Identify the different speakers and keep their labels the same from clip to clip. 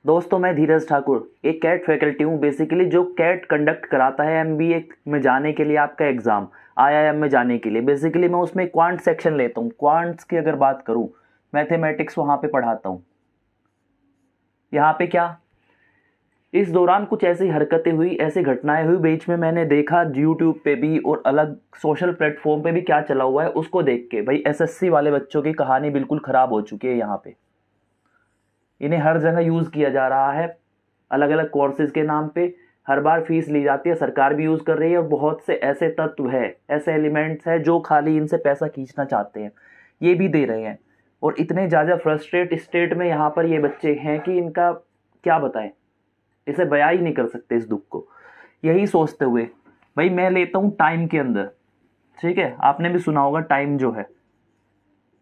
Speaker 1: दोस्तों, मैं धीरज ठाकुर एक कैट फैकल्टी हूँ। बेसिकली जो कैट कंडक्ट कराता है एमबीए में जाने के लिए आपका एग्ज़ाम, आईआईएम में जाने के लिए। बेसिकली मैं उसमें क्वांट सेक्शन लेता हूँ। क्वांट्स की अगर बात करूँ, मैथमेटिक्स वहाँ पे पढ़ाता हूँ। यहाँ पे क्या, इस दौरान कुछ ऐसी हरकतें हुई, ऐसी घटनाएं हुई बीच में, मैंने देखा यूट्यूब पे भी और अलग सोशल प्लेटफॉर्म पे भी क्या चला हुआ है, उसको देख के भाई एसएससी वाले बच्चों की कहानी बिल्कुल ख़राब हो चुकी है। यहाँ पे इन्हें हर जगह यूज़ किया जा रहा है, अलग अलग कोर्सेज के नाम पे हर बार फीस ली जाती है, सरकार भी यूज़ कर रही है। और बहुत से ऐसे तत्व है, ऐसे एलिमेंट्स हैं जो खाली इनसे पैसा खींचना चाहते हैं, ये भी दे रहे हैं। और इतने ज़्यादा फ्रस्ट्रेट स्टेट में यहाँ पर ये बच्चे हैं कि इनका क्या बताएं, इसे बयां ही नहीं कर सकते इस दुख को। यही सोचते हुए भाई मैं लेता हूँ टाइम के अंदर, ठीक है, आपने भी सुना होगा टाइम जो है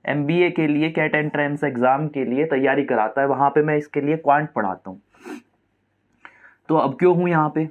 Speaker 1: एमबीए के लिए कैट एंट्रेंस एग्जाम के लिए तैयारी कराता है, वहां पे मैं इसके लिए क्वांट पढ़ाता हूँ। तो अब क्यों हूँ यहाँ पे,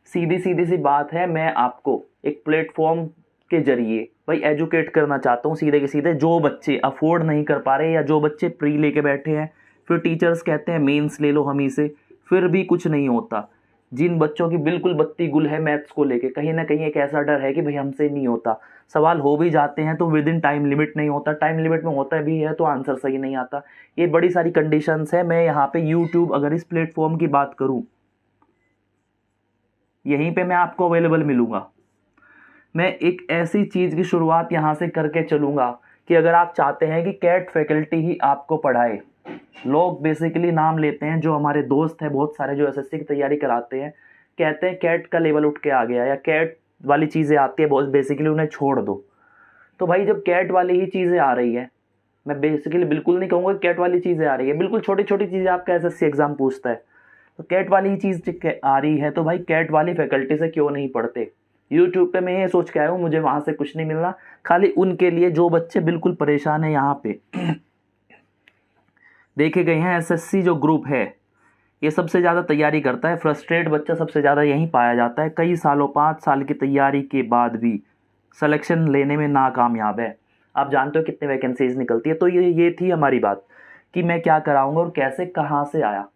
Speaker 1: सीधी सीधी सी बात है, मैं आपको एक प्लेटफॉर्म के जरिए भाई एजुकेट करना चाहता हूँ सीधे के सीधे। जो बच्चे अफोर्ड नहीं कर पा रहे या जो बच्चे प्री लेके बैठे हैं, फिर टीचर्स कहते हैं मेंस ले लो हम ही से, फिर भी कुछ नहीं होता। जिन बच्चों की बिल्कुल बत्ती गुल है मैथ्स को लेके, कहीं ना कहीं एक ऐसा डर है कि भाई हमसे नहीं होता, सवाल हो भी जाते हैं तो विद इन टाइम लिमिट नहीं होता, टाइम लिमिट में होता भी है तो आंसर सही नहीं आता। ये बड़ी सारी कंडीशंस है। मैं यहाँ पे यूट्यूब, अगर इस प्लेटफॉर्म की बात करूँ, यहीं पे मैं आपको अवेलेबल मिलूंगा। मैं एक ऐसी चीज़ की शुरुआत यहाँ से करके चलूँगा कि अगर आप चाहते हैं कि कैट फैकल्टी ही आपको पढ़ाए, लोग बेसिकली नाम लेते हैं, जो हमारे दोस्त हैं बहुत सारे जो एसएससी की तैयारी कराते हैं, कहते हैं कैट का लेवल उठ के आ गया या कैट वाली चीज़ें आती है बहुत, बेसिकली उन्हें छोड़ दो। तो भाई जब कैट वाली ही चीज़ें आ रही है, मैं बेसिकली बिल्कुल नहीं कहूँगा कैट वाली चीज़ें आ रही है, बिल्कुल छोटी छोटी चीज़ें आपका एसएससी एग्जाम पूछता है, तो कैट वाली ही चीज़ आ रही है, तो भाई कैट वाली फैकल्टी से क्यों नहीं पढ़ते। यूट्यूब पे मैं ये सोच के आया हूँ मुझे वहाँ से कुछ नहीं मिलना, खाली उनके लिए जो बच्चे बिल्कुल परेशान है। यहाँ पे देखे गए हैं एसएससी जो ग्रुप है ये सबसे ज़्यादा तैयारी करता है, फ्रस्ट्रेट बच्चा सबसे ज़्यादा यहीं पाया जाता है। कई सालों, 5 साल की तैयारी के बाद भी सिलेक्शन लेने में नाकामयाब है। आप जानते हो कितने वैकेंसीज निकलती है। तो ये थी हमारी बात कि मैं क्या कराऊंगा और कैसे कहाँ से आया।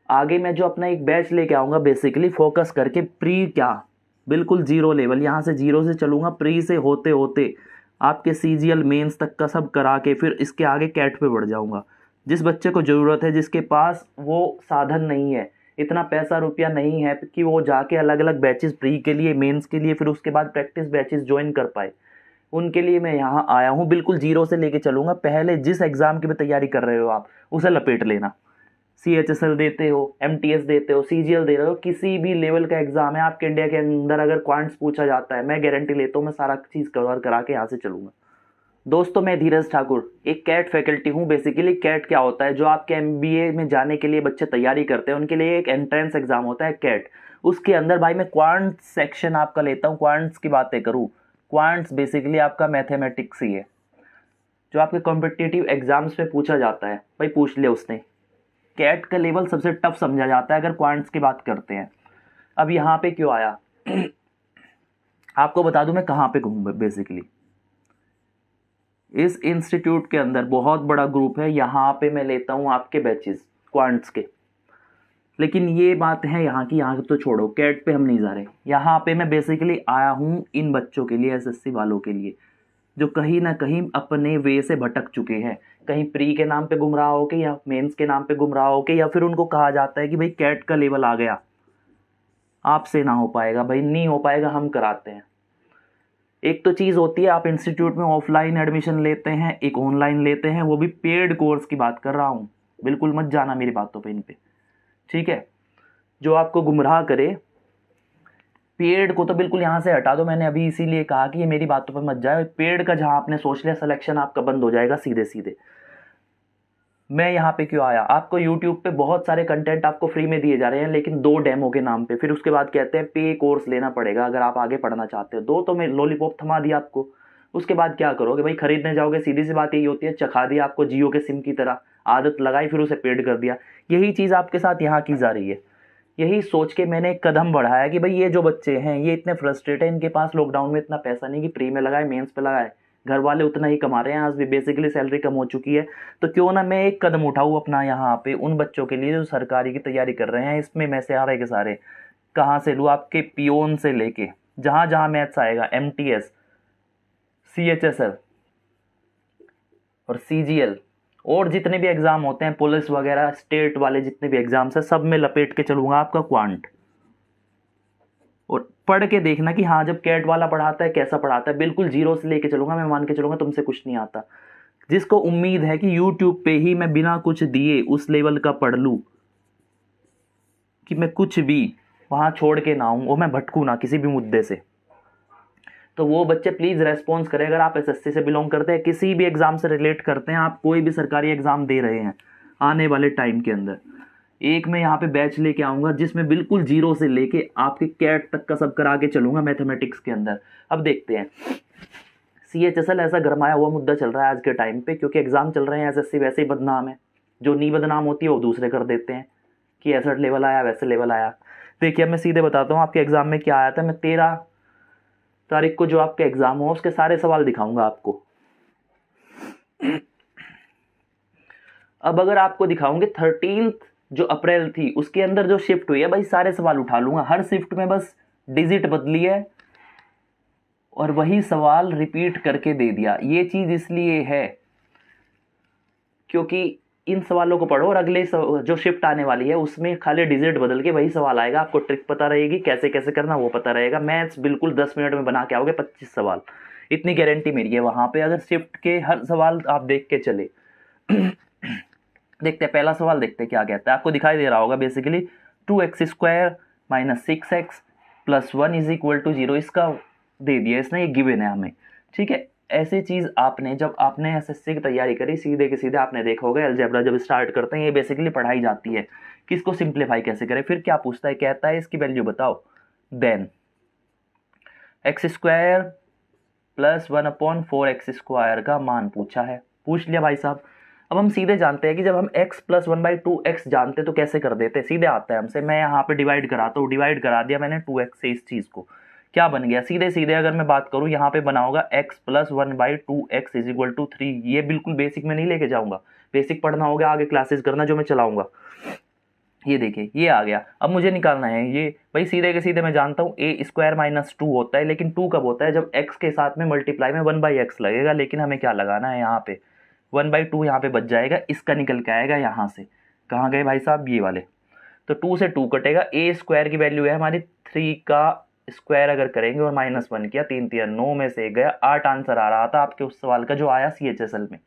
Speaker 1: आगे मैं जो अपना एक बैच लेके आऊँगा, बेसिकली फोकस करके प्री, क्या बिल्कुल जीरो लेवल, यहाँ से जीरो से चलूँगा, प्री से होते होते आपके सीजीएल मेंस तक का सब करा के फिर इसके आगे कैट पे बढ़ जाऊँगा। जिस बच्चे को ज़रूरत है, जिसके पास वो साधन नहीं है, इतना पैसा रुपया नहीं है कि वो जाके अलग अलग बैचेस प्री के लिए, मेंस के लिए, फिर उसके बाद प्रैक्टिस बैचेस ज्वाइन कर पाए, उनके लिए मैं यहाँ आया हूँ। बिल्कुल जीरो से लेके चलूँगा। पहले जिस एग्ज़ाम की भी तैयारी कर रहे हो आप, उसे लपेट लेना। सीएचएसएल देते हो, एमटीएस देते हो, सीजीएल दे रहे हो, किसी भी लेवल का एग्जाम है आपके इंडिया के अंदर, अगर क्वांट्स पूछा जाता है, मैं गारंटी लेता हूँ मैं सारा चीज़ कवर करा के यहाँ से चलूँगा। दोस्तों, मैं धीरज ठाकुर एक कैट फैकल्टी हूँ। बेसिकली कैट क्या होता है, जो आपके एमबीए में जाने के लिए बच्चे तैयारी करते हैं उनके लिए एक एंट्रेंस एग्जाम होता है कैट। उसके अंदर भाई मैं क्वांट सेक्शन आपका लेता हूँ। क्वांट्स की बातें करूँ, क्वांट्स बेसिकली आपका मैथमेटिक्स ही है, जो आपके कॉम्पिटिटिव एग्जाम्स में पूछा जाता है। भाई पूछ लिया उसने, कैट का लेवल सबसे टफ समझा जाता है अगर क्वांट्स की बात करते हैं। अब यहाँ पे क्यों आया आपको बता दूं मैं कहाँ पे घूम। बेसिकली इस इंस्टीट्यूट के अंदर बहुत बड़ा ग्रुप है, यहाँ पे मैं लेता हूँ आपके बैचेस क्वांट्स के। लेकिन ये बात है यहाँ की, यहाँ तो छोड़ो, कैट पे हम नहीं जा रहे। यहाँ पे मैं बेसिकली आया हूँ इन बच्चों के लिए, एसएससी वालों के लिए, जो कहीं ना कहीं अपने वे से भटक चुके हैं, कहीं प्री के नाम पे गुमराह होके या मेंस के नाम पे गुमराह होके, या फिर उनको कहा जाता है कि भाई कैट का लेवल आ गया, आपसे ना हो पाएगा, भाई नहीं हो पाएगा, हम कराते हैं। एक तो चीज़ होती है आप इंस्टीट्यूट में ऑफलाइन एडमिशन लेते हैं, एक ऑनलाइन लेते हैं, वो भी पेड कोर्स की बात कर रहा हूँ, बिल्कुल मत जाना मेरी बातों पे, इन पे, ठीक है। जो आपको गुमराह करे, पेड़ को तो बिल्कुल यहाँ से हटा दो। मैंने अभी इसीलिए कहा कि ये मेरी बातों पर मत जाए। पेड़ का जहाँ आपने सोच लिया, सिलेक्शन आपका बंद हो जाएगा सीधे सीधे। मैं यहाँ पे क्यों आया, आपको यूट्यूब पे बहुत सारे कंटेंट आपको फ्री में दिए जा रहे हैं, लेकिन 2 डेमो के नाम पे, फिर उसके बाद कहते हैं पे कोर्स लेना पड़ेगा अगर आप आगे पढ़ना चाहते हो। 2 तो मैं लॉलीपॉप थमा दिया आपको, उसके बाद क्या करोगे भाई, खरीदने जाओगे, सीधी सी बात यही होती है, चखा दिया आपको जियो के सिम की तरह, आदत लगाई, फिर उसे पेड कर दिया। यही चीज़ आपके साथ यहाँ की जा रही है। यही सोच के मैंने एक कदम बढ़ाया कि भाई ये जो बच्चे हैं ये इतने फ्रस्ट्रेट हैं, इनके पास लॉकडाउन में इतना पैसा नहीं कि प्री में लगाए, मेंस पे लगाए, घर वाले उतना ही कमा रहे हैं, आज भी बेसिकली सैलरी कम हो चुकी है, तो क्यों ना मैं एक कदम उठाऊँ अपना यहाँ पे उन बच्चों के लिए जो सरकारी की तैयारी कर रहे हैं। इसमें मैं सारे के सारे कहाँ से लूँ, आपके पियोन से लेके जहाँ जहाँ मैथ्स आएगा, MTS, CHSL और CGL और जितने भी एग्ज़ाम होते हैं पुलिस वगैरह स्टेट वाले जितने भी एग्ज़ाम्स हैं, सब में लपेट के चलूँगा आपका क्वांट। और पढ़ के देखना कि हाँ जब कैट वाला पढ़ाता है कैसा पढ़ाता है, बिल्कुल जीरो से लेके चलूँगा। मैं मान के चलूँगा तुमसे कुछ नहीं आता। जिसको उम्मीद है कि यूट्यूब पे ही मैं बिना कुछ दिए उस लेवल का पढ़ लूँ कि मैं कुछ भी वहाँ छोड़ के ना आऊँ और मैं भटकूँ ना किसी भी मुद्दे से, तो वो बच्चे प्लीज़ रेस्पॉन्स करें। अगर आप SSC से बिलोंग करते हैं, किसी भी एग्ज़ाम से रिलेट करते हैं, आप कोई भी सरकारी एग्ज़ाम दे रहे हैं आने वाले टाइम के अंदर, एक मैं यहाँ पे बैच लेके आऊँगा जिसमें बिल्कुल जीरो से लेके आपके कैट तक का सब करा के चलूँगा मैथमेटिक्स के अंदर। अब देखते हैं, CHSL ऐसा गरमाया हुआ मुद्दा चल रहा है आज के टाइम पे, क्योंकि एग्ज़ाम चल रहे हैं। SSC वैसे ही बदनाम है, जो नहीं बदनाम होती है वो दूसरे कर देते हैं कि ऐसा लेवल आया वैसे लेवल आया। देखिए मैं सीधे बताता हूँ आपके एग्ज़ाम में क्या आया था। मैं 13 तारीख को जो आपका एग्ज़ाम हो उसके सारे सवाल दिखाऊंगा आपको। अब अगर आपको दिखाऊंगे 13 जो अप्रैल थी उसके अंदर जो शिफ्ट हुई है, भाई सारे सवाल उठा लूंगा। हर शिफ्ट में बस डिजिट बदली है और वही सवाल रिपीट करके दे दिया। ये चीज़ इसलिए है क्योंकि इन सवालों को पढ़ो और अगले जो शिफ्ट आने वाली है उसमें खाली डिजिट बदल के वही सवाल आएगा। आपको ट्रिक पता रहेगी कैसे कैसे करना, वो पता रहेगा। मैथ्स बिल्कुल 10 मिनट में बना के आओगे 25 सवाल, इतनी गारंटी मेरी है वहाँ पे, अगर शिफ्ट के हर सवाल आप देख के चले। देखते हैं पहला सवाल, देखते हैं क्या कहता है। आपको दिखाई दे रहा होगा बेसिकली 2x² - 6x + 1 = 0। इसका दे दिया इसने, ये गिवन है हमें, ठीक है। ऐसी चीज़ आपने जब आपने SSC की तैयारी करी, सीधे के सीधे आपने देखा होगा अलजेब्रा जब स्टार्ट करते हैं ये बेसिकली पढ़ाई जाती है कि इसको सिंप्लीफाई कैसे करें। फिर क्या पूछता है, कहता है इसकी वैल्यू बताओ। देन x² + 1/4x² का मान पूछा है, पूछ लिया भाई साहब। अब हम सीधे जानते हैं कि जब हम x + 1/2x जानते तो कैसे कर देते, सीधे आता है हमसे। मैं यहाँ पे डिवाइड कराता हूँ, डिवाइड करा दिया मैंने 2x से। इस चीज़ को क्या बन गया, सीधे सीधे अगर मैं बात करूँ यहाँ पे बना होगा x + 1/2x = 3। ये बिल्कुल बेसिक में नहीं लेके जाऊँगा, बेसिक पढ़ना होगा आगे क्लासेस करना जो मैं चलाऊँगा। ये देखिए ये आ गया। अब मुझे निकालना है ये, भाई सीधे के सीधे मैं जानता हूँ a² - 2 होता है, लेकिन 2 कब होता है, जब x के साथ में मल्टीप्लाई में 1/x लगेगा। लेकिन हमें क्या लगाना है यहाँ पे, 1/2 यहाँ पे बच जाएगा, इसका निकल के आएगा यहाँ से। कहाँ गए भाई साहब, ये वाले। तो 2 से 2 कटेगा, a² की वैल्यू है हमारी 3 का स्क्वायर अगर करेंगे और -1 किया, 3 3 9 में से गया 8 आंसर आ रहा था आपके उस सवाल का जो आया CHSL में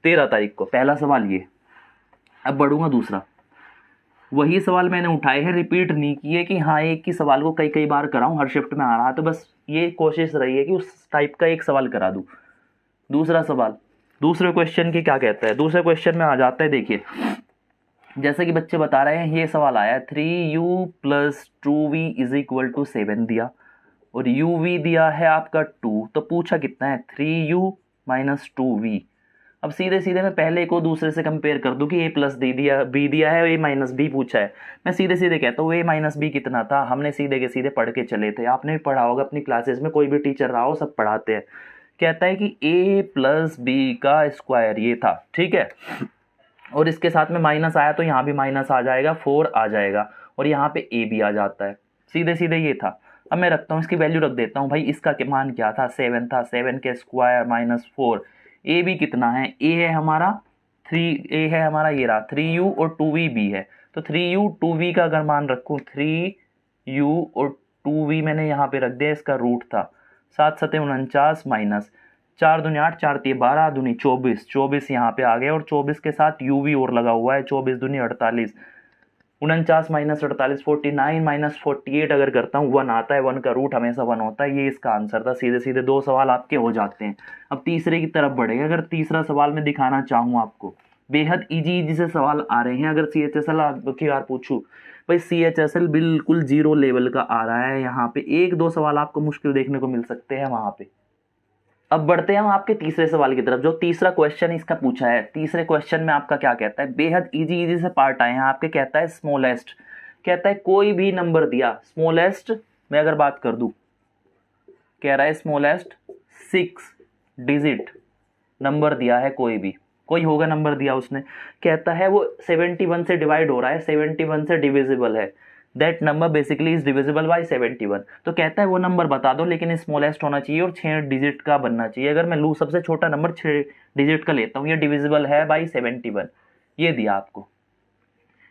Speaker 1: 13 तारीख को। पहला सवाल ये। अब बढ़ूंगा दूसरा, वही सवाल मैंने उठाए हैं, रिपीट नहीं किए कि हाँ एक ही सवाल को कई कई बार कराऊं, हर शिफ्ट में आ रहा है तो बस ये कोशिश रही है कि उस टाइप का एक सवाल करा दूं। दूसरा सवाल, दूसरे क्वेश्चन की क्या कहता है, दूसरे क्वेश्चन में आ जाता है। देखिए जैसे कि बच्चे बता रहे हैं, ये सवाल आया 3u + 2v = 7 दिया और uv दिया है आपका 2, तो पूछा कितना है 3u - 2v। अब सीधे सीधे मैं पहले को दूसरे से कंपेयर कर दूं कि a + d दिया, b दिया है, a - b पूछा है। मैं सीधे सीधे कहता हूँ a - b कितना था, हमने सीधे के सीधे पढ़ के चले थे, आपने भी पढ़ा होगा अपनी क्लासेस में, कोई भी टीचर रहा हो सब पढ़ाते हैं। कहता है कि a + b का स्क्वायर ये था, ठीक है, और इसके साथ में माइनस आया तो यहाँ भी माइनस आ जाएगा, 4 आ जाएगा, और यहाँ पे a भी आ जाता है। सीधे सीधे ये था। अब मैं रखता हूँ इसकी वैल्यू रख देता हूँ, भाई इसका मान क्या था, 7 था, 7 के स्क्वायर -4। a भी कितना है, a है हमारा 3a है हमारा, ये रहा 3u और 2v भी है, तो 3u 2v का अगर मान रखूँ, 3u और 2v मैंने यहाँ पे रख दिया, इसका रूट था 7 7 49 माइनस 4 दूनी 8 4 3 12 दूनी 24, 24 यहाँ पे आ गया और 24 के साथ uv और लगा हुआ है, 24 दूनी 48, 49 - 48 49 - 48 अगर करता हूँ 1 आता है, 1 का रूट हमेशा 1 होता है। ये इसका आंसर था। सीधे सीधे 2 सवाल आपके हो जाते हैं। अब तीसरे की तरफ बढ़ेगा। अगर तीसरा सवाल मैं दिखाना चाहूँ आपको, बेहद इजी से सवाल आ रहे हैं। अगर CHSL की बार पूछूँ, भाई CHSL बिल्कुल 0 लेवल का आ रहा है। यहाँ पे 1-2 सवाल आपको मुश्किल देखने को मिल सकते हैं वहाँ पे। अब बढ़ते हैं हम आपके तीसरे सवाल की तरफ। जो तीसरा क्वेश्चन इसका पूछा है, तीसरे क्वेश्चन में आपका क्या कहता है, बेहद इजी से पार्ट आए हैं आपके। कहता है स्मॉलेस्ट, कहता है कोई भी नंबर दिया, स्मॉलेस्ट मैं अगर बात कर दूं, कह रहा है स्मॉलेस्ट 6 डिजिट नंबर दिया है, कोई होगा नंबर दिया उसने, कहता है वो 71 से डिवाइड हो रहा है, 71 से डिविजिबल है, that number basically is divisible by 71। तो कहता है वो नंबर बता दो लेकिन स्मॉलेस्ट होना चाहिए और 6 डिजिट का बनना चाहिए। अगर मैं लूँ सबसे छोटा नंबर 6 डिजिट का लेता हूँ, ये डिविजिबल है बाई 71, ये दिया आपको।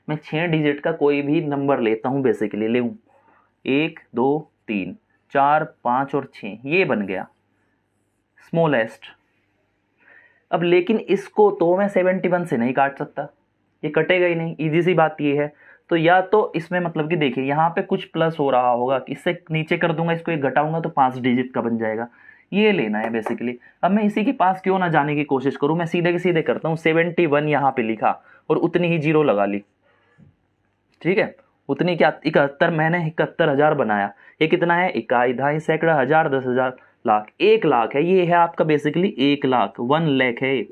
Speaker 1: मैं 6 डिजिट का कोई भी नंबर लेता हूँ, बेसिकली ले 1 2 3 4 5 और 6, ये बन गया स्मॉलेस्ट। अब लेकिन इसको तो मैं 71 से नहीं काट सकता, ये कटेगा ही नहीं, इजी सी बात ये है। तो या तो इसमें मतलब कि देखिए यहाँ पे कुछ प्लस हो रहा होगा, इससे नीचे कर दूंगा, इसको एक घटाऊंगा तो 5 डिजिट का बन जाएगा, ये लेना है बेसिकली। अब मैं इसी के पास क्यों ना जाने की कोशिश करूं, मैं सीधे के सीधे करता हूँ। 71 यहाँ पे लिखा और उतनी ही जीरो लगा ली, ठीक है। उतनी क्या 71, मैंने 71,000 बनाया। ये कितना है, इकाई, दहाई, सैकड़ा, हजार, 10,000, लाख, 1 लाख है। ये है आपका बेसिकली 1 लाख, 1 लाख है,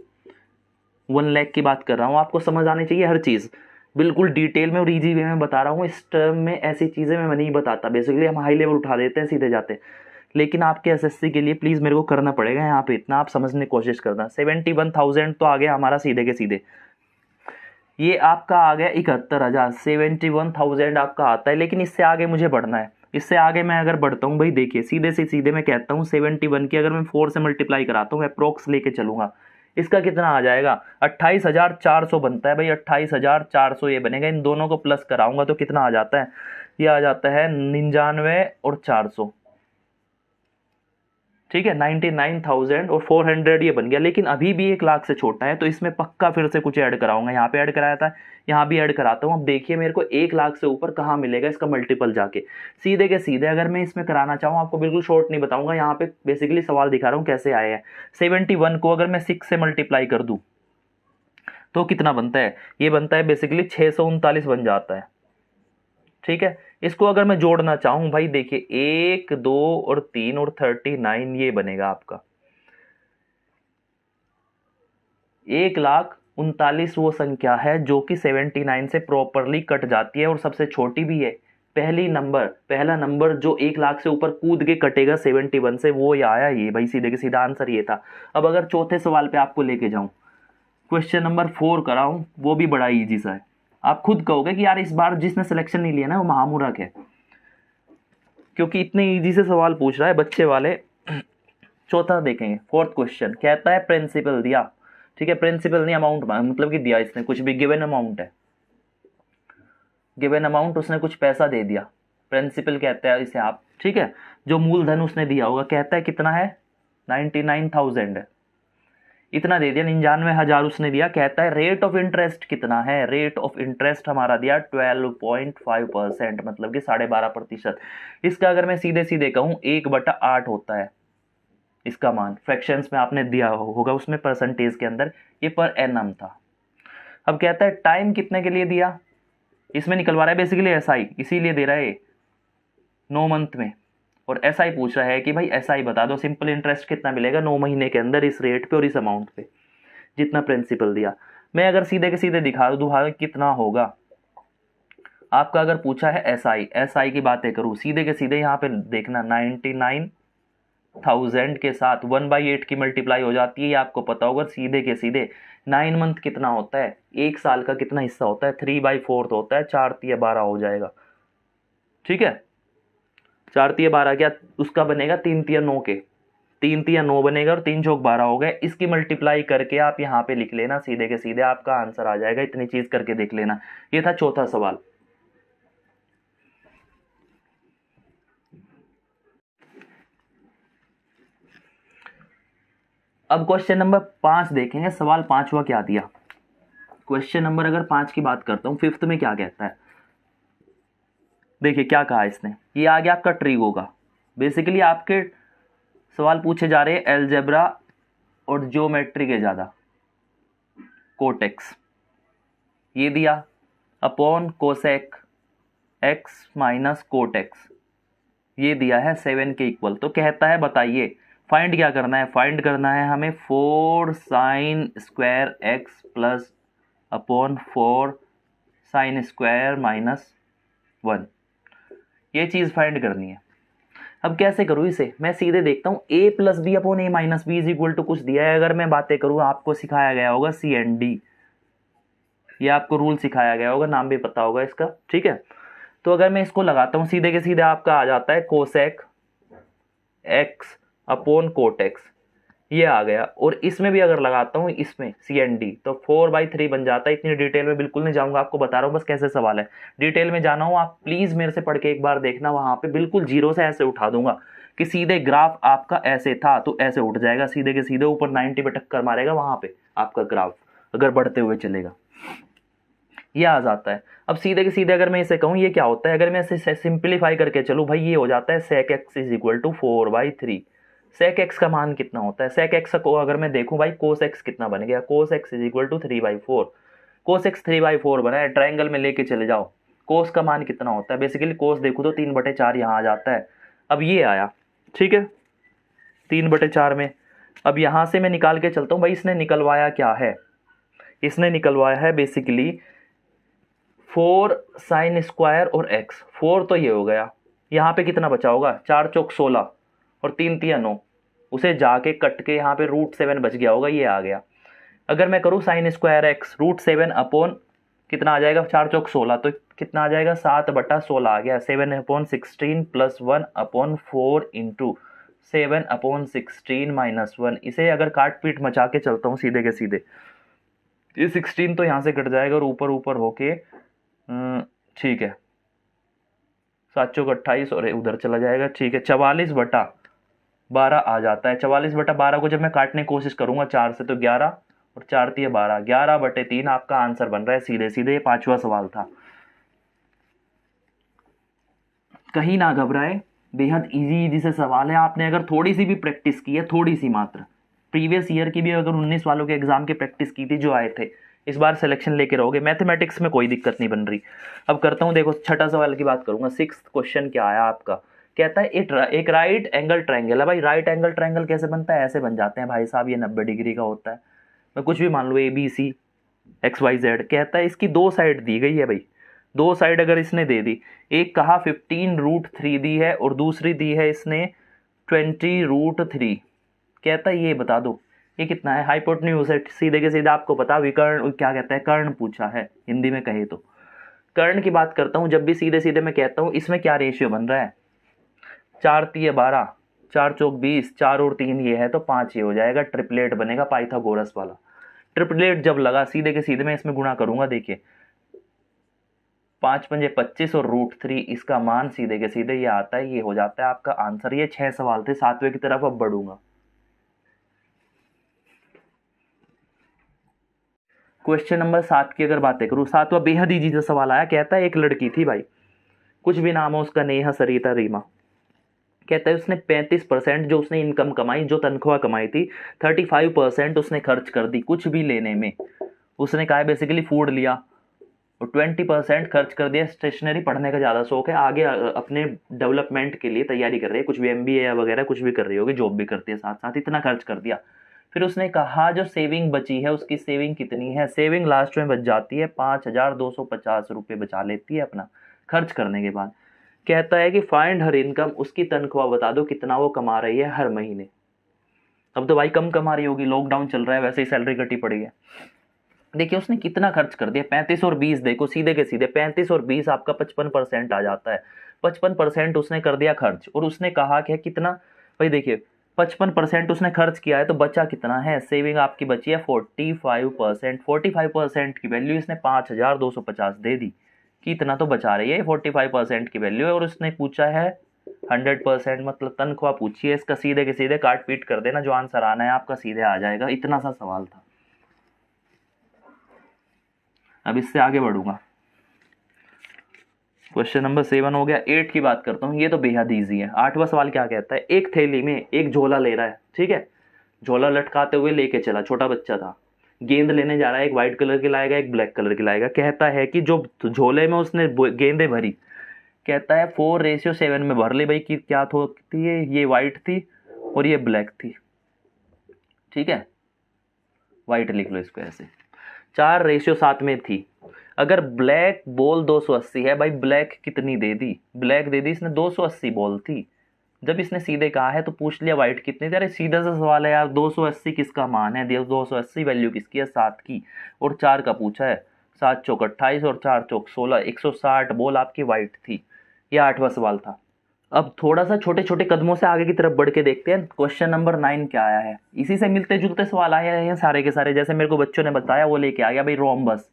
Speaker 1: 1 लाख की बात कर रहा हूँ। आपको समझ आनी चाहिए हर चीज़, बिल्कुल डिटेल में और इजी वे में बता रहा हूँ। इस टर्म में ऐसी चीज़ें मैं नहीं बताता, बेसिकली हम हाई लेवल उठा देते हैं, सीधे जाते हैं। लेकिन आपके एसएससी के लिए प्लीज़ मेरे को करना पड़ेगा यहाँ पे इतना, आप समझने की कोशिश करना। 71,000 तो आ गया हमारा सीधे के सीधे, ये आपका आ गया 71,000, 71,000 आपका आता है। लेकिन इससे आगे मुझे बढ़ना है, इससे आगे मैं अगर बढ़ता हूँ भाई, देखिए सीधे से सीधे मैं कहता हूँ 71 की अगर मैं 4 से मल्टीप्लाई कराता हूँ, अप्रोक्स लेके चलूंगा, इसका कितना आ जाएगा, 28,400 बनता है भाई, 28,400 ये बनेगा। इन दोनों को प्लस कराऊंगा तो कितना आ जाता है, ये आ जाता है 99 और 400, ठीक है, 99,000 और 400 ये बन गया। लेकिन अभी भी 1 लाख से छोटा है, तो इसमें पक्का फिर से कुछ ऐड कराऊंगा। यहाँ पे ऐड कराया था, यहाँ भी ऐड कराता हूँ। अब देखिए मेरे को 1 लाख से ऊपर कहाँ मिलेगा इसका मल्टीपल जाके, सीधे के सीधे अगर मैं इसमें कराना चाहूँ, आपको बिल्कुल शॉर्ट नहीं बताऊंगा, यहाँ पे बेसिकली सवाल दिखा रहा हूँ कैसे आए हैं। 71 को अगर मैं 6 से मल्टीप्लाई कर दूँ तो कितना बनता है, ये बनता है बेसिकली 639 बन जाता है, ठीक है। इसको अगर मैं जोड़ना चाहूं भाई, देखिए 1 2 और 3 और 39, ये बनेगा आपका 1,39,000। वो संख्या है जो कि 79 से प्रॉपरली कट जाती है और सबसे छोटी भी है। पहला नंबर जो 1 लाख से ऊपर कूद के कटेगा 71 से, वो ये आया, ये भाई सीधे के सीधा आंसर ये था। अब अगर चौथे सवाल पे आपको लेके जाऊं, क्वेश्चन नंबर 4 कराऊं, वो भी बड़ा इजी सा है। आप खुद कहोगे कि यार इस बार जिसने सिलेक्शन नहीं लिया ना वो महामूर्ख है, क्योंकि इतने इजी से सवाल पूछ रहा है बच्चे वाले। चौथा देखेंगे, 4th क्वेश्चन कहता है प्रिंसिपल दिया, ठीक है, प्रिंसिपल नहीं अमाउंट मतलब कि दिया इसने कुछ भी, गिवन अमाउंट है, गिवन अमाउंट, उसने कुछ पैसा दे दिया, प्रिंसिपल कहते हैं इसे आप, ठीक है। जो मूलधन उसने दिया होगा, कहता है कितना है, 99,000 है, इतना दे दिया, 99,000 उसने दिया। कहता है रेट ऑफ इंटरेस्ट कितना है, रेट ऑफ इंटरेस्ट हमारा दिया 12.5%, मतलब कि 12.5%। इसका अगर मैं सीधे सीधे कहूँ 1/8 होता है इसका मान, फ्रैक्शंस में आपने दिया होगा उसमें परसेंटेज के अंदर, ये पर एनम था। अब कहता है टाइम कितने के लिए दिया, इसमें निकलवा रहा है बेसिकली एसआई, इसीलिए दे रहा है 9 मंथ में, और एसआई पूछ रहा है कि भाई एसआई बता दो, सिंपल इंटरेस्ट कितना मिलेगा 9 महीने के अंदर इस रेट पे और इस अमाउंट पे, जितना प्रिंसिपल दिया। मैं अगर सीधे के सीधे दिखा दूं भाई कितना होगा, आपका अगर पूछा है एसआई की बातें करूं, सीधे के सीधे यहाँ पे देखना 99,000 के साथ 1/8 की मल्टीप्लाई हो जाती है, ये आपको पता होगा। सीधे के सीधे 9 मंथ कितना होता है, 1 साल का कितना हिस्सा होता है, 3/4 होता है, 4×3=12 हो जाएगा, ठीक है। 4×3=12 क्या उसका बनेगा, 3×3=9 के, 3×3=9 बनेगा और 3×4=12 हो गए। इसकी मल्टीप्लाई करके आप यहाँ पे लिख लेना, सीधे के सीधे आपका आंसर आ जाएगा। इतनी चीज करके देख लेना। ये था चौथा सवाल। अब क्वेश्चन नंबर 5 देखेंगे, सवाल 5वां क्या दिया। क्वेश्चन नंबर अगर 5 की बात करता हूं, 5th में क्या कहता है, देखिए क्या कहा इसने, ये आ गया आपका ट्रिगो का। बेसिकली आपके सवाल पूछे जा रहे हैं एलजेब्रा और ज्योमेट्री के ज्यादा, कोटेक्स ये दिया upon cosec x minus cot x, ये दिया है 7 के इक्वल। तो कहता है बताइए फाइंड क्या करना है, फाइंड करना है हमें 4 sine square x plus upon 4 sine square minus 1, ये चीज़ फाइंड करनी है। अब कैसे करूँ इसे, मैं सीधे देखता हूँ a plus b upon a minus b is equal to कुछ दिया है। अगर मैं बातें करूँ, आपको सिखाया गया होगा CND, ये आपको रूल सिखाया गया होगा, नाम भी पता होगा इसका, ठीक है। तो अगर मैं इसको लगाता हूँ सीधे के सीधे आपका आ जाता है cosec x upon cot x, ये आ गया। और इसमें भी अगर लगाता हूँ इसमें CND तो 4/3 बन जाता है। इतनी डिटेल में बिल्कुल नहीं जाऊंगा, आपको बता रहा हूँ बस कैसे सवाल है। डिटेल में जाना हो आप प्लीज मेरे से पढ़ के एक बार देखना, वहां पे बिल्कुल जीरो से ऐसे उठा दूंगा कि सीधे ग्राफ आपका ऐसे था तो ऐसे उठ जाएगा, सीधे के सीधे ऊपर 90 पे टक्कर मारेगा वहां पे आपका ग्राफ, अगर बढ़ते हुए चलेगा ये आ जाता है। अब सीधे के सीधे अगर मैं इसे कहूँ ये क्या होता है, अगर मैं इसे सिंप्लीफाई करके चलूँ भाई, ये हो जाता है sec x is equal to 4/3। sec x का मान कितना होता है, sec x को अगर मैं देखूं भाई cos x कितना बन गया, cos x is equal to 3/4। cos x 3/4 बना है, ट्राइंगल में लेके चले जाओ, cos का मान कितना होता है, बेसिकली cos देखो तो 3/4 यहाँ आ जाता है। अब ये आया, ठीक है, 3/4 में। अब यहाँ से मैं निकाल के चलता हूँ भाई, इसने निकलवाया क्या है, इसने निकलवाया है बेसिकली 4 साइन स्क्वायर और x। 4 तो ये हो गया, यहाँ पे कितना बचा होगा, 4 चौक 16 और 3 तिया 9, उसे जाके कट के यहाँ पे √7 बच गया होगा, ये आ गया। अगर मैं करूँ साइन स्क्वायर एक्स, √7 अपॉन कितना आ जाएगा, 4 चौक 16 तो कितना आ जाएगा, 7/16 आ गया। 7/16 प्लस 1/4 इंटू 7/16 माइनस 1। इसे अगर काट पीट मचा के चलता हूँ सीधे के सीधे, ये 16 तो यहाँ से कट जाएगा और ऊपर ऊपर होके ठीक है 7 चौक 28 और उधर चला जाएगा, ठीक है 44/12 आ जाता है। 44/12 को जब मैं काटने की कोशिश करूंगा 4 से तो 11 और 4 तिया 12, 11/3 आपका आंसर बन रहा है सीधे सीधे। ये 5वां सवाल था। कहीं ना घबराए, बेहद इजी से सवाल है। आपने अगर थोड़ी सी भी प्रैक्टिस की है, थोड़ी सी मात्र, प्रीवियस ईयर की भी अगर 19 वालों के एग्जाम की प्रैक्टिस की थी जो आए थे, इस बार सिलेक्शन लेके रहोगे। मैथमेटिक्स में कोई दिक्कत नहीं बन रही। अब करता हूँ, देखो छठा सवाल की बात करूंगा। 6th क्वेश्चन क्या आया आपका, कहता है एक राइट एंगल ट्रायंगल है। भाई राइट एंगल ट्रायंगल कैसे बनता है, ऐसे बन जाते हैं भाई साहब, ये 90 डिग्री का होता है। मैं कुछ भी मान लो ABC XYZ, कहता है इसकी 2 साइड दी गई है भाई, 2 साइड अगर इसने दे दी, एक कहा 15√3 दी है और दूसरी दी है इसने 20√3। कहता है ये बता दो ये कितना है, हाइपोटेन्यूज है। सीधे के सीधे आपको पता, विकर्ण क्या कहता है, कर्ण पूछा है हिंदी में कहे तो। कर्ण की बात करता हूं, जब भी सीधे सीधे मैं कहता हूं इसमें क्या रेशियो बन रहा है, 4 तिया 12, 4 चौक 20, 4 और 3 ये है तो 5 ये हो जाएगा, ट्रिपलेट बनेगा पाइथागोरस वाला। ट्रिपलेट जब लगा सीधे के सीधे मैं इसमें गुणा करूंगा, देखिए 5 पंजे 25 और √3, इसका मान सीधे के सीधे ये आता है, ये हो जाता है आपका आंसर। ये 6 सवाल थे। 7वें की तरफ अब बढ़ूंगा। क्वेश्चन नंबर 7 की अगर बातें करूँ, 7वां बेहद इजी सा सवाल आया। कहता है एक लड़की थी भाई, कुछ भी नाम हो उसका, नेहा, सरिता, रीमा। कहता है उसने 35% जो उसने इनकम कमाई, जो तनख्वाह कमाई थी, 35% उसने खर्च कर दी कुछ भी लेने में। उसने कहा बेसिकली फूड लिया और 20% खर्च कर दिया स्टेशनरी। पढ़ने का ज़्यादा शौक है, आगे अपने डेवलपमेंट के लिए तैयारी कर रही है, कुछ भी MBA या वगैरह कुछ भी कर रही होगी, जॉब भी करती है साथ साथ, इतना खर्च कर दिया। फिर उसने कहा जो सेविंग बची है उसकी सेविंग कितनी है, सेविंग लास्ट में बच जाती है 5,250 रुपये बचा लेती है अपना खर्च करने के बाद। कहता है कि फाइंड हर इनकम, उसकी तनख्वाह बता दो कितना वो कमा रही है हर महीने। अब तो भाई कम कमा रही होगी, लॉकडाउन चल रहा है, वैसे ही सैलरी कटी पड़ी है। देखिए उसने कितना खर्च कर दिया, 35 और 20, देखो सीधे के सीधे 35 और 20 आपका 55% आ जाता है। 55% उसने कर दिया खर्च और उसने कहा कि कितना, भाई देखिए 55% उसने खर्च किया है तो बचा कितना है, सेविंग आपकी बची है 45%। 45% की वैल्यू इसने 5,250 दे दी कि इतना तो बचा रही है, 45% की वैल्यू है। और उसने पूछा है 100%, मतलब तनख्वाह पूछी है। इसका सीधे के सीधे काट पीट कर देना, जो आंसर आना है आपका सीधे आ जाएगा। इतना सा सवाल था। अब इससे आगे बढ़ूंगा, क्वेश्चन नंबर 7 हो गया। 8 की बात करता हूँ, ये तो बेहद इजी है। 8वां सवाल क्या कहता है, एक थैली में एक झोला ले रहा है, ठीक है, झोला लटकाते हुए लेके चला, छोटा बच्चा था, गेंद लेने जा रहा है, एक व्हाइट कलर की लाएगा एक ब्लैक कलर की लाएगा। कहता है कि जो झोले में उसने गेंदे भरी, कहता है 4:7 में भर ले भाई, कि क्या थी ये व्हाइट थी और ये ब्लैक थी, ठीक है, व्हाइट लिख लो इसको ऐसे। 4:7 में थी। अगर ब्लैक बॉल 280 है भाई, ब्लैक कितनी दे दी, ब्लैक दे दी इसने 280 बॉल थी, जब इसने सीधे कहा है तो पूछ लिया वाइट कितनी थी। अरे सीधा सा सवाल है यार, 280 किसका मान है, 280 वैल्यू किसकी है, 7 की, और 4 का पूछा है। 7 चौक 28 और 4 चौक 16, 160 बॉल आपकी वाइट थी। ये 8वां सवाल था। अब थोड़ा सा छोटे छोटे कदमों से आगे की तरफ बढ़ के देखते हैं क्वेश्चन नंबर 9 क्या आया है। इसी से मिलते जुलते सवाल आए हैं सारे के सारे, जैसे मेरे को बच्चों ने बताया वो लेके आ गया भाई रोम्बस।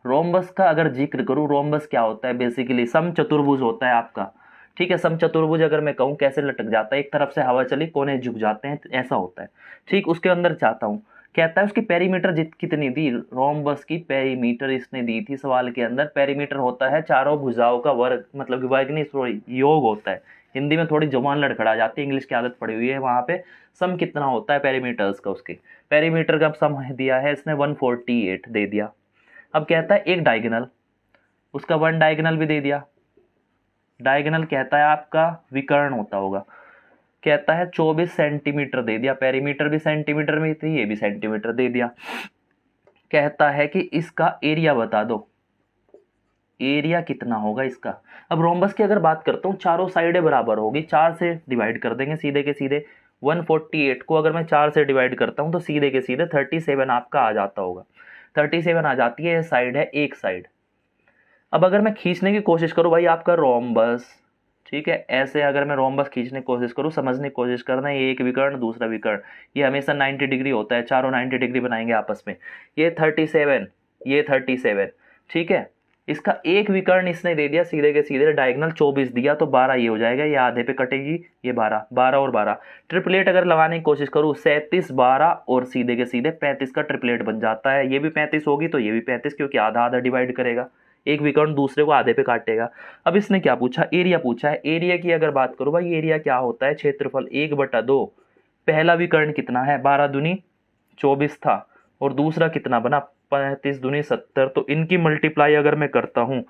Speaker 1: रोम्बस का अगर जिक्र करूं, रोम्बस क्या होता है, बेसिकली समचतुर्भुज होता है आपका। ठीक है, समचतुर्भुज अगर मैं कहूं कैसे लटक जाता है, एक तरफ से हवा चली कोने झुक जाते हैं, ऐसा होता है। ठीक, उसके अंदर चाहता हूं, कहता है उसकी पेरीमीटर कितनी दी, रोम्बस की पेरीमीटर इसने दी थी सवाल के अंदर। पेरीमीटर होता है चारों भुजाओं का वर्ग, मतलब कि वर्ग नहीं सॉरी योग होता है। हिंदी में थोड़ी जुबान लड़खड़ा जाती है, इंग्लिश की आदत पड़ी हुई है वहां पे। सम कितना होता है पेरीमीटर्स का, उसके पेरीमीटर का सम दिया है इसने 148 दे दिया। अब कहता है एक डायगोनल, उसका 1 डायगोनल भी दे दिया। डायगोनल कहता है आपका विकर्ण होता होगा, कहता है 24 सेंटीमीटर दे दिया। पेरीमीटर भी सेंटीमीटर में थी, ये भी सेंटीमीटर दे दिया। कहता है कि इसका एरिया बता दो, एरिया कितना होगा इसका। अब रोम्बस की अगर बात करता हूँ, चारों साइडें बराबर होगी, 4 से डिवाइड कर देंगे सीधे के सीधे। 148 को अगर मैं 4 से डिवाइड करता हूँ तो सीधे के सीधे 37 आपका आ जाता होगा। 37 आ जाती है, साइड है एक साइड। अब अगर मैं खींचने की कोशिश करूं भाई आपका रोम्बस, ठीक है, ऐसे अगर मैं रोम्बस खींचने की कोशिश करूं, समझने की कोशिश करना है, ये एक विकर्ण दूसरा विकर्ण, ये हमेशा 90 डिग्री होता है, चारों 90 डिग्री बनाएंगे आपस में। ये 37, ये 37, ठीक है। इसका एक विकर्ण इसने दे दिया सीधे के सीधे, डायगोनल 24 दिया, तो 12 ये हो जाएगा, ये आधे पे कटेगी, ये 12, 12 और 12। ट्रिपलेट अगर लगाने की कोशिश करूँ, 37, 12 और सीधे के सीधे 35 का ट्रिपलेट बन जाता है। ये भी 35 होगी तो ये भी 35, क्योंकि आधा आधा डिवाइड करेगा, एक विकर्ण दूसरे को आधे पे काटेगा। अब इसने क्या पूछा, एरिया पूछा है। एरिया की अगर बात करो भाई, एरिया क्या होता है, क्षेत्रफल 1/2। पहला विकर्ण कितना है, 12 दूनी 24 था, और दूसरा कितना बना, 35 दूनी 70। तो इनकी मल्टीप्लाई अगर मैं करता हूं,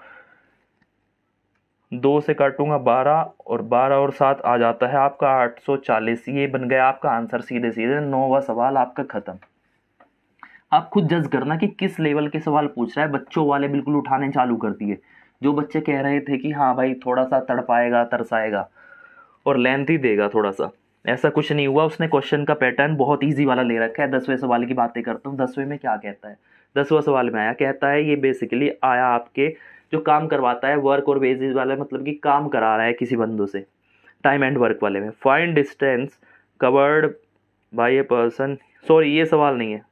Speaker 1: 2 से काटूंगा 12, और 12 और 7 आ जाता है आपका 840। ये बन गया आपका आंसर सीधे सीधे। 9वां सवाल आपका खत्म। आप खुद जज करना कि किस लेवल के सवाल पूछ रहा है। बच्चों वाले बिल्कुल उठाने चालू कर दिए, जो बच्चे कह रहे थे कि हाँ भाई थोड़ा सा तड़पाएगा तरसाएगा और लेंथ ही देगा थोड़ा सा, ऐसा कुछ नहीं हुआ। उसने क्वेश्चन का पैटर्न बहुत इजी वाला ले रखा है। 10वें सवाल की बातें करता हूँ, 10वें में क्या कहता है। 10वां सवाल में आया, कहता है ये बेसिकली आया आपके जो काम करवाता है, वर्क और वेजेस वाला, मतलब कि काम करा रहा है किसी बंदों से, टाइम एंड वर्क वाले में। Find distance covered by a person, sorry ये सवाल नहीं है।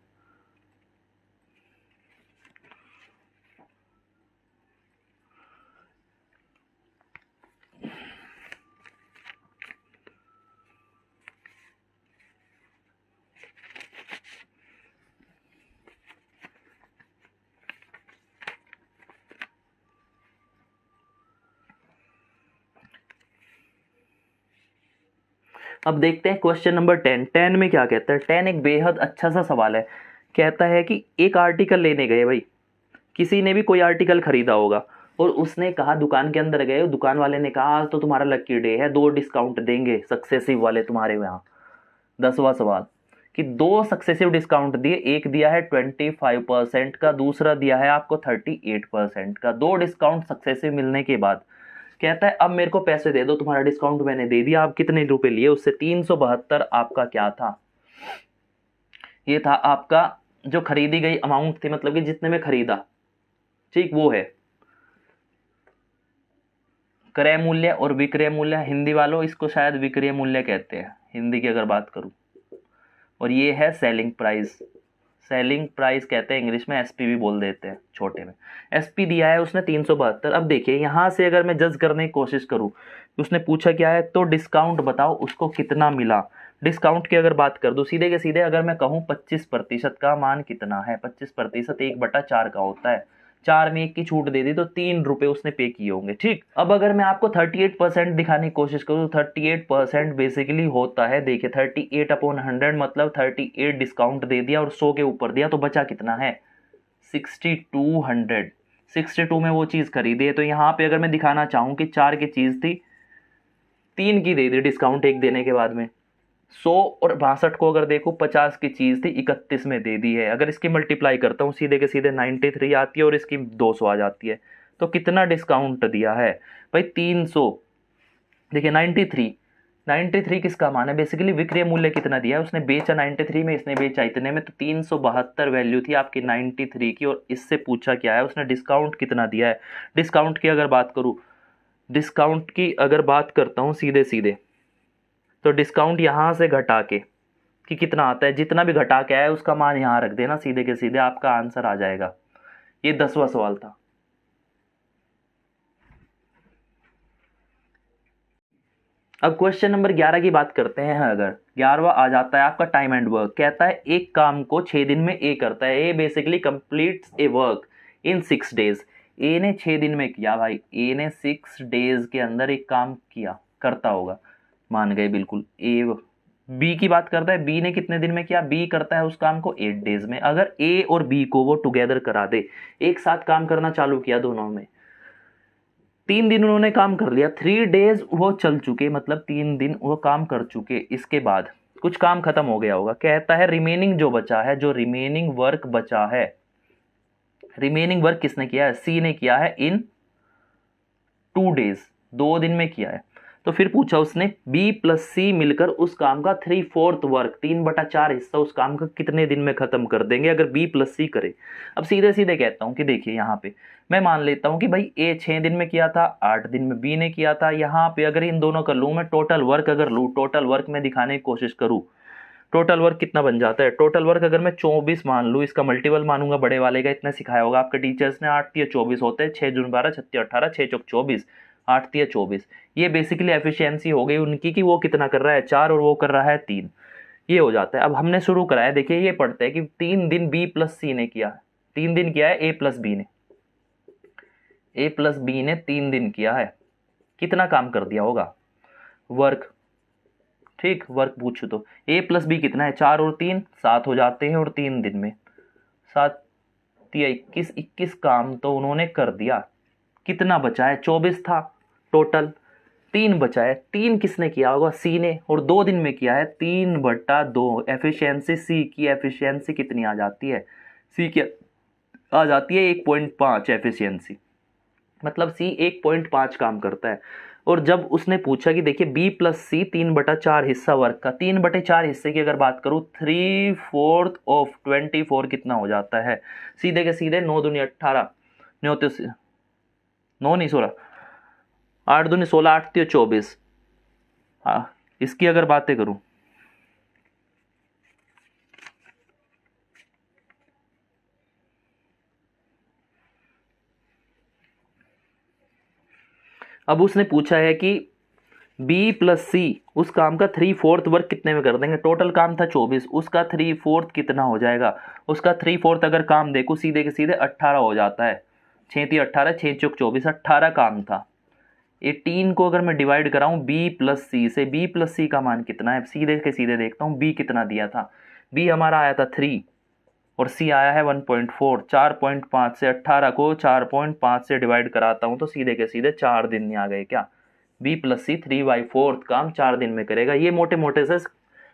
Speaker 1: अब देखते हैं क्वेश्चन नंबर 10। 10 में क्या कहता है, 10 एक बेहद अच्छा सा सवाल है। कहता है कि एक आर्टिकल लेने गए भाई, किसी ने भी कोई आर्टिकल खरीदा होगा, और उसने कहा, दुकान के अंदर गए, दुकान वाले ने कहा आज तो तुम्हारा लकी डे है, 2 डिस्काउंट देंगे सक्सेसिव वाले तुम्हारे यहाँ। 10वां सवाल कि 2 सक्सेसिव डिस्काउंट दिए, एक दिया है 25% का, दूसरा दिया है आपको 38% का। 2 डिस्काउंट सक्सेसिव मिलने के बाद कहता है अब मेरे को पैसे दे दो, तुम्हारा डिस्काउंट मैंने दे दिया। आप कितने रुपए लिए उससे, 372 आपका क्या था, ये था आपका जो खरीदी गई अमाउंट थी, मतलब कि जितने में खरीदा, ठीक, वो है क्रय मूल्य और विक्रय मूल्य। हिंदी वालों इसको शायद विक्रय मूल्य कहते हैं, हिंदी की अगर बात करूं। और ये है सेलिंग प्राइस, सेलिंग प्राइस कहते हैं इंग्लिश में, एसपी भी बोल देते हैं छोटे में। एसपी दिया है उसने 372। अब देखिए यहाँ से अगर मैं जज करने की कोशिश करूँ, उसने पूछा क्या है, तो डिस्काउंट बताओ उसको कितना मिला। डिस्काउंट की अगर बात कर दूं, सीधे के सीधे अगर मैं कहूँ 25% का मान कितना है, 25% 1/4 का होता है। 4 में 1 की छूट दे दी तो 3 रुपए उसने पे किए होंगे, ठीक। अब अगर मैं आपको 38% दिखाने की कोशिश करूँ तो 38% बेसिकली होता है, देखिए 38/100 मतलब 38 डिस्काउंट दे दिया और 100 के ऊपर दिया, तो बचा कितना है 6200। 62 में वो चीज़ खरीदी है। तो यहाँ पे अगर मैं दिखाना चाहूँ कि 4 की चीज़ थी, 3 की दे दी डिस्काउंट 1 देने के बाद में। 100 और 62 को अगर देखो, 50 की चीज़ थी 31 में दे दी है। अगर इसकी मल्टीप्लाई करता हूँ सीधे के सीधे 93 आती है और इसकी 200 आ जाती है। तो कितना डिस्काउंट दिया है भाई, 300। देखिए 93 किसका मान है, बेसिकली विक्रय मूल्य कितना दिया है, उसने बेचा 93 में, इसने बेचा इतने में, तो 372 वैल्यू थी आपकी 93 की, और इससे पूछा क्या है, उसने डिस्काउंट कितना दिया है। डिस्काउंट की अगर बात करूँ, डिस्काउंट की अगर बात करता हूँ सीधे सीधे, तो डिस्काउंट यहाँ से घटा के कि कितना आता है, जितना भी घटा के आया उसका मान यहाँ रख देना, सीधे के सीधे आपका आंसर आ जाएगा। ये 10वां सवाल था। अब क्वेश्चन नंबर 11 की बात करते हैं। अगर 11वां आ जाता है आपका टाइम एंड वर्क, कहता है एक काम को 6 दिन में ए करता है, A basically completes a work in 6 days. A ने 6 दिन में किया भाई, ए ने 6 डेज के अंदर एक काम किया, करता होगा, मान गए बिल्कुल। ए बी की बात करता है, बी ने कितने दिन में किया, बी करता है उस काम को 8 डेज में। अगर ए और बी को वो टुगेदर करा दे, एक साथ काम करना चालू किया दोनों में, 3 दिन उन्होंने काम कर लिया, 3 डेज वो चल चुके, मतलब 3 दिन वो काम कर चुके, इसके बाद कुछ काम खत्म हो गया होगा। कहता है रिमेनिंग जो बचा है, जो रिमेनिंग वर्क बचा है, रिमेनिंग वर्क किसने किया है, सी ने किया है इन 2 डेज, 2 दिन में किया है। तो फिर पूछा उसने बी प्लस सी मिलकर उस काम का 3/4 वर्क, 3/4 हिस्सा उस काम का कितने दिन में खत्म कर देंगे अगर बी प्लस सी करे। अब सीधे सीधे कहता हूं कि देखिए यहाँ पे मैं मान लेता हूं कि भाई ए 6 दिन में किया था, 8 दिन में बी ने किया था। यहाँ पे अगर इन दोनों का लूँ मैं, टोटल वर्क अगर लूँ, टोटल वर्क में दिखाने की कोशिश करूँ, टोटल वर्क कितना बन जाता है, टोटल वर्क अगर मैं 24 मान लूँ, इसका मल्टीपल मानूंगा बड़े वाले का, इतना सिखाया होगा आपके टीचर्स ने, 8 या 24 होते हैं, 6 दूनी 12, 6 18, 6 चौक 24, 8 या 24। ये बेसिकली एफिशिएंसी हो गई उनकी कि वो कितना कर रहा है 4 और वो कर रहा है 3, ये हो जाता है। अब हमने शुरू करा है, देखिए ये पढ़ते हैं कि 3 दिन बी प्लस सी ने किया है, 3 दिन किया है ए प्लस बी ने, ए प्लस बी ने 3 दिन किया है, कितना काम कर दिया होगा वर्क, ठीक, वर्क पूछो तो ए प्लस बी कितना है, 4 और 3 7 हो जाते हैं, और 3 दिन में 7 या 21, 21 काम तो उन्होंने कर दिया। कितना बचा है, 24 था टोटल, 3 बचा है, 3 किसने किया होगा, सी ने, और 2 दिन में किया है, 3/2। एफिशिएंसी सी की, एफिशिएंसी कितनी आ जाती है, सी की आ जाती है 1.5 एफिशिएंसी, मतलब सी 1.5 काम करता है। और जब उसने पूछा कि देखिए बी प्लस सी 3/4 हिस्सा वर्क का, 3/4 हिस्से की अगर बात करूँ, 3/4 ऑफ 24 कितना हो जाता है, सीधे के सीधे 9 दूनी 18, 9 नहीं 16, 8 दूनी 16, 8 3 24। हाँ, इसकी अगर बातें करूं, अब उसने पूछा है कि बी प्लस सी उस काम का 3/4 वर्क कितने में कर देंगे, टोटल काम था 24, उसका 3/4 कितना हो जाएगा, उसका 3/4 अगर काम देखो सीधे के सीधे 18 हो जाता है, 6 3 18, 6 चौक 24, 18 काम था। 18 को अगर मैं डिवाइड कराऊं बी प्लस सी से, बी प्लस सी का मान कितना है, सीधे के सीधे देखता हूं बी कितना दिया था, बी हमारा आया था 3 और सी आया है 1.4, 4.5 से 18 को 4.5 से डिवाइड कराता हूं तो सीधे के सीधे 4 दिन में आ गए क्या, बी प्लस सी 3/4 काम 4 दिन में करेगा। ये मोटे मोटे से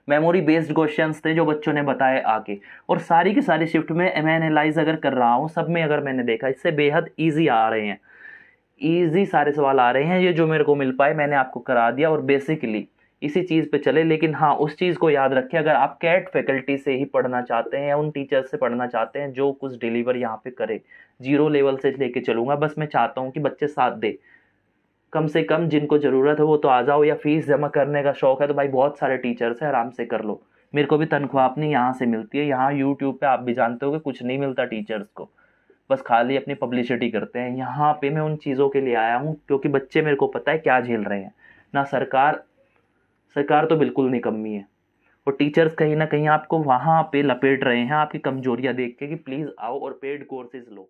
Speaker 1: मेमोरी बेस्ड क्वेश्चंस थे जो बच्चों ने बताए आके, और सारी की सारी शिफ्ट में मैं एनालाइज अगर कर रहा हूँ, सब में अगर मैंने देखा इससे बेहद ईजी आ रहे हैं, ईजी सारे सवाल आ रहे हैं। ये जो मेरे को मिल पाए मैंने आपको करा दिया, और बेसिकली इसी चीज़ पे चले। लेकिन हाँ, उस चीज़ को याद रखें, अगर आप कैट फैकल्टी से ही पढ़ना चाहते हैं या उन टीचर्स से पढ़ना चाहते हैं जो कुछ डिलीवर यहाँ पे करे, 0 लेवल से लेके चलूँगा। बस मैं चाहता हूँ कि बच्चे साथ दे, कम से कम जिनको ज़रूरत है वो तो आ जाओ, या फीस जमा करने का शौक है तो भाई बहुत सारे टीचर्स हैं, आराम से कर लो। मेरे को भी तनख्वाह अपनी यहाँ से मिलती है, यहाँ यूट्यूब पे आप भी जानते हो कि कुछ नहीं मिलता टीचर्स को, बस खाली अपनी पब्लिसिटी करते हैं। यहाँ पे मैं उन चीज़ों के लिए आया हूँ क्योंकि बच्चे मेरे को पता है क्या झेल रहे हैं ना। सरकार तो बिल्कुल निकम्मी है, और टीचर्स कहीं ना कहीं आपको वहाँ पे लपेट रहे हैं आपकी कमजोरियाँ देख के कि प्लीज़ आओ और पेड कोर्सेज लो।